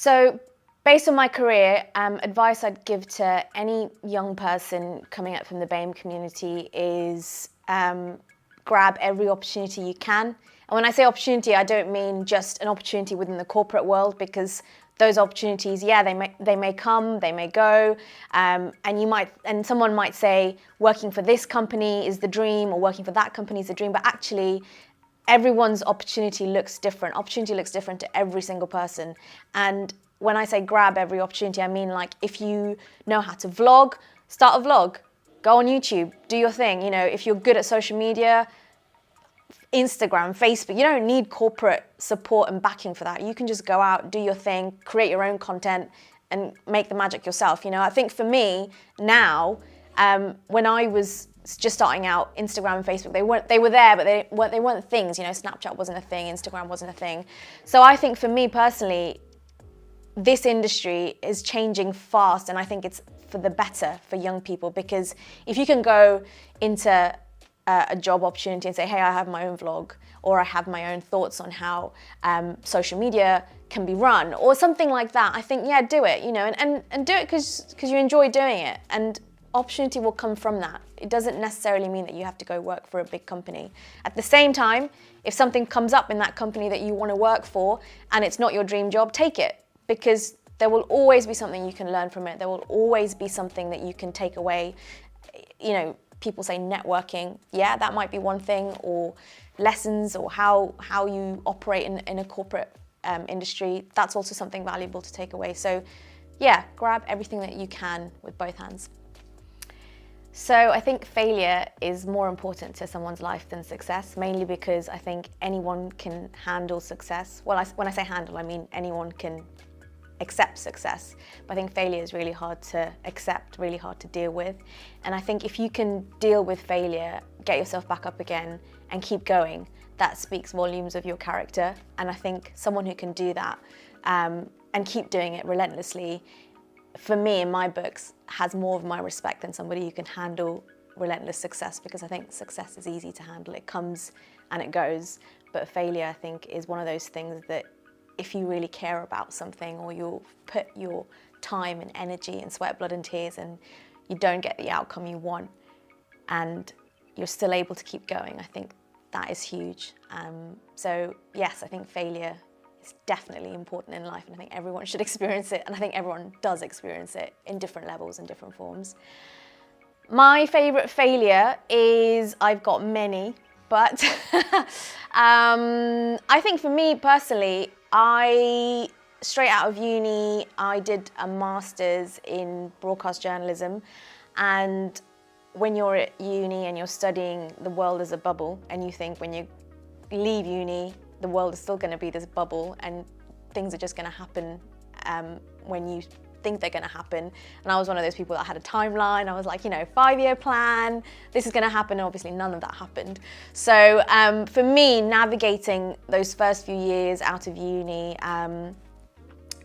So based on my career, advice I'd give to any young person coming up from the BAME community is grab every opportunity you can. And when I say opportunity, I don't mean just an opportunity within the corporate world, because those opportunities, yeah, they may come, they may go, and someone might say working for this company is the dream, or working for that company is the dream, but actually everyone's opportunity looks different. Opportunity looks different to every single person. And when I say grab every opportunity, I mean, like, if you know how to vlog, start a vlog, go on YouTube, do your thing. You know, if you're good at social media, Instagram, Facebook, you don't need corporate support and backing for that. You can just go out, do your thing, create your own content and make the magic yourself. You know, I think for me now, when I was just starting out, Instagram and Facebook, they were there, but they weren't things. You know, Snapchat wasn't a thing, Instagram wasn't a thing. So I think for me personally, this industry is changing fast, and I think it's for the better for young people, because if you can go into a job opportunity and say, hey, I have my own vlog, or I have my own thoughts on how social media can be run, or something like that, I think, yeah, do it, you know, and do it because you enjoy doing it, and opportunity will come from that. It doesn't necessarily mean that you have to go work for a big company. At the same time, if something comes up in that company that you want to work for and it's not your dream job, take it, because there will always be something you can learn from it. There will always be something that you can take away. You know, people say networking. Yeah, that might be one thing, or lessons, or how you operate in a corporate industry. That's also something valuable to take away. So yeah, grab everything that you can with both hands. So I think failure is more important to someone's life than success, mainly because I think anyone can handle success. Well, when I say handle, I mean anyone can accept success. But I think failure is really hard to accept, really hard to deal with. And I think if you can deal with failure, get yourself back up again and keep going, that speaks volumes of your character. And I think someone who can do that and keep doing it relentlessly, for me, in my books, has more of my respect than somebody who can handle relentless success, because I think success is easy to handle. It comes and it goes. But failure, I think, is one of those things that if you really care about something, or you'll put your time and energy and sweat, blood and tears, and you don't get the outcome you want, and you're still able to keep going, I think that is huge. So yes, I think failure is definitely important in life, and I think everyone should experience it, and I think everyone does experience it in different levels and different forms. My favourite failure is, I've got many, but I think for me personally, straight out of uni, I did a master's in broadcast journalism, and when you're at uni and you're studying, the world is a bubble, and you think when you leave uni, the world is still going to be this bubble, and things are just going to happen when you think they're going to happen. And I was one of those people that had a timeline. I was like, you know, 5-year plan, this is going to happen, and obviously none of that happened. So for me, navigating those first few years out of uni,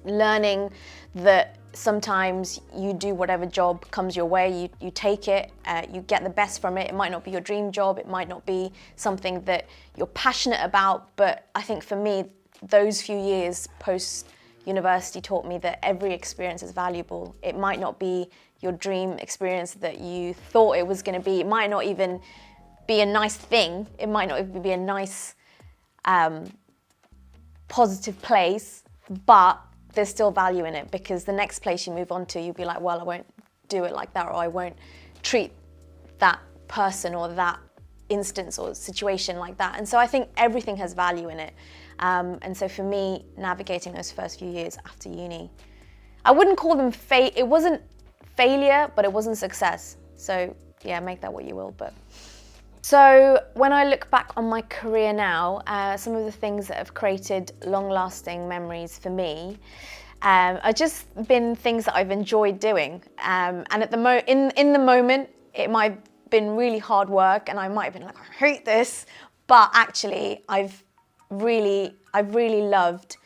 learning that sometimes you do whatever job comes your way, you take it, you get the best from it. It might not be your dream job, it might not be something that you're passionate about, but I think for me, those few years post-university taught me that every experience is valuable. It might not be your dream experience that you thought it was going to be. It might not even be a nice thing. It might not even be a nice, positive place, but there's still value in it, because the next place you move on to, you'll be like, well, I won't do it like that, or I won't treat that person or that instance or situation like that. And so I think everything has value in it. And so for me, navigating those first few years after uni, I wouldn't call them it wasn't failure, but it wasn't success. So yeah, make that what you will. But so when I look back on my career now, some of the things that have created long-lasting memories for me are just been things that I've enjoyed doing. And at in the moment, it might have been really hard work, and I might have been like, I hate this, but actually I've really loved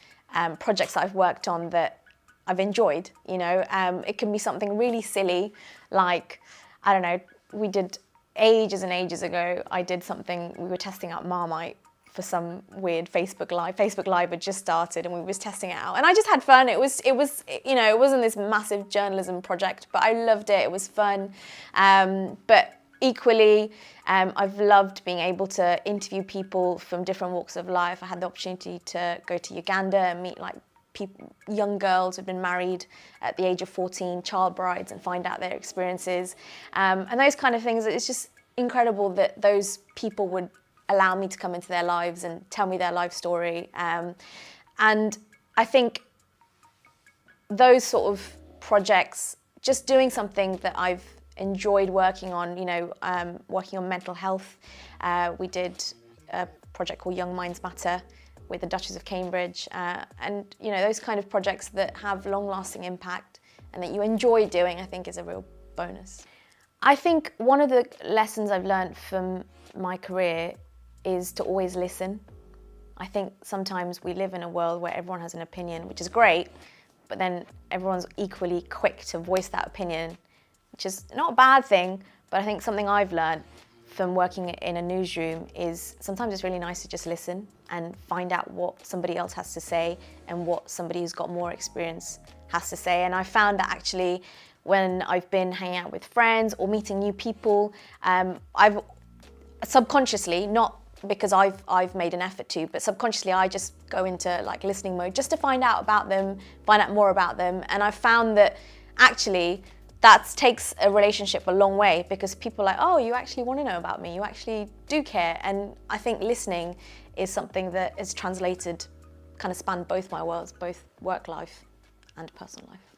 projects that I've worked on that I've enjoyed. You know, it can be something really silly, like, I don't know, we did ages and ages ago, I did something, we were testing out Marmite, for some weird Facebook Live. Facebook Live had just started and we was testing it out. And I just had fun. It was, you know, it wasn't this massive journalism project, but I loved it. It was fun. But equally, I've loved being able to interview people from different walks of life. I had the opportunity to go to Uganda and meet like young girls who've been married at the age of 14, child brides, and find out their experiences. And those kind of things, it's just incredible that those people would allow me to come into their lives and tell me their life story. And I think those sort of projects, just doing something that I've enjoyed working on, you know, working on mental health. We did a project called Young Minds Matter with the Duchess of Cambridge. And, you know, those kind of projects that have long-lasting impact and that you enjoy doing, I think is a real bonus. I think one of the lessons I've learned from my career is to always listen. I think sometimes we live in a world where everyone has an opinion, which is great, but then everyone's equally quick to voice that opinion, which is not a bad thing, but I think something I've learned from working in a newsroom is sometimes it's really nice to just listen and find out what somebody else has to say and what somebody who's got more experience has to say. And I found that actually when I've been hanging out with friends or meeting new people, I've subconsciously, not because I've made an effort to, but subconsciously I just go into like listening mode just to find out about them, find out more about them. And I found that actually that takes a relationship a long way, because people are like, oh, you actually want to know about me, you actually do care. And I think listening is something that is translated, kind of spanned both my worlds, both work life and personal life.